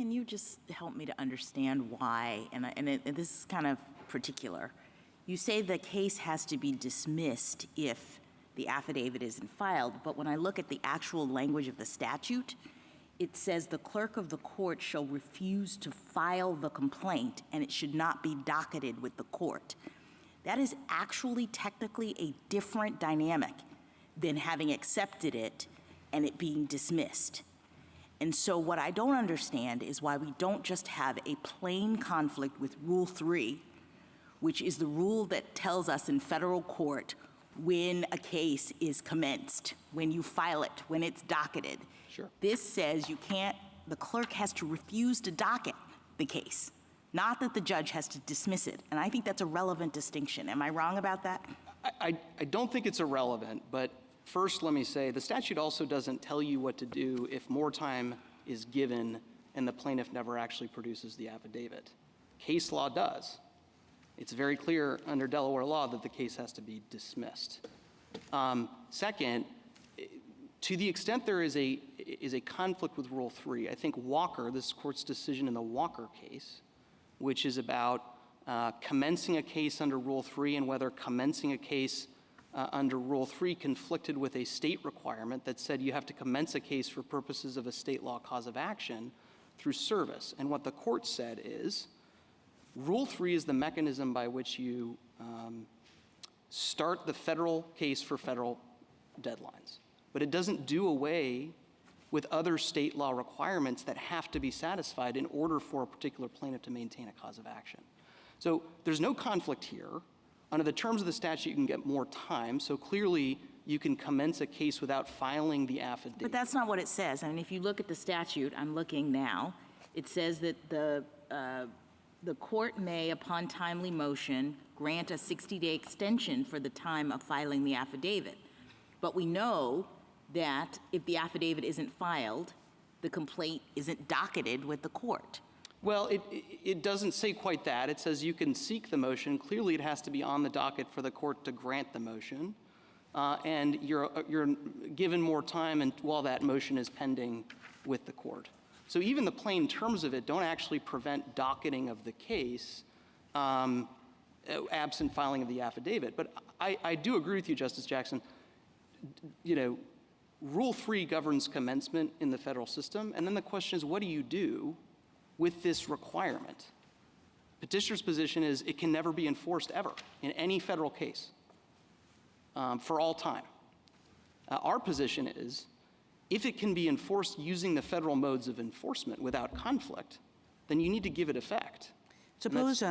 can you just help me to understand why, and this is kind of particular. You say the case has to be dismissed if the affidavit isn't filed, but when I look at the actual language of the statute, it says the clerk of the court shall refuse to file the complaint and it should not be docketed with the court. That is actually technically a different dynamic than having accepted it and it being dismissed. And so what I don't understand is why we don't just have a plain conflict with Rule 3, which is the rule that tells us in federal court when a case is commenced, when you file it, when it's docketed. Sure. This says you can't, the clerk has to refuse to docket the case, not that the judge has to dismiss it. And I think that's a relevant distinction. Am I wrong about that? I don't think it's irrelevant, but first let me say the statute also doesn't tell you what to do if more time is given and the plaintiff never actually produces the affidavit. Case law does. It's very clear under Delaware law that the case has to be dismissed. Second, to the extent there is a conflict with Rule 3, I think Walker, this court's decision in the Walker case, which is about commencing a case under Rule 3 and whether commencing a case under Rule 3 conflicted with a state requirement that said you have to commence a case for purposes of a state law cause of action through service. And what the court said is, Rule 3 is the mechanism by which you start the federal case for federal deadlines. But it doesn't do away with other state law requirements that have to be satisfied in order for a particular plaintiff to maintain a cause of action. So there's no conflict here. Under the terms of the statute, you can get more time. So clearly, you can commence a case without filing the affidavit. But that's not what it says. I mean, if you look at the statute, I'm looking now, it says that the court may, upon timely motion, grant a 60-day extension for the time of filing the affidavit. But we know that if the affidavit isn't filed, the complaint isn't docketed with the court. Well, it doesn't say quite that. It says you can seek the motion. Clearly, it has to be on the docket for the court to grant the motion. And you're given more time while that motion is pending with the court. So even the plain terms of it don't actually prevent docketing of the case absent filing of the affidavit. But I do agree with you, Justice Jackson. You know, Rule 3 governs commencement in the federal system. And then the question is, what do you do with this requirement? Petitioner's position is it can never be enforced ever in any federal case for all time. Our position is if it can be enforced using the federal modes of enforcement without conflict, then you need to give it effect. Suppose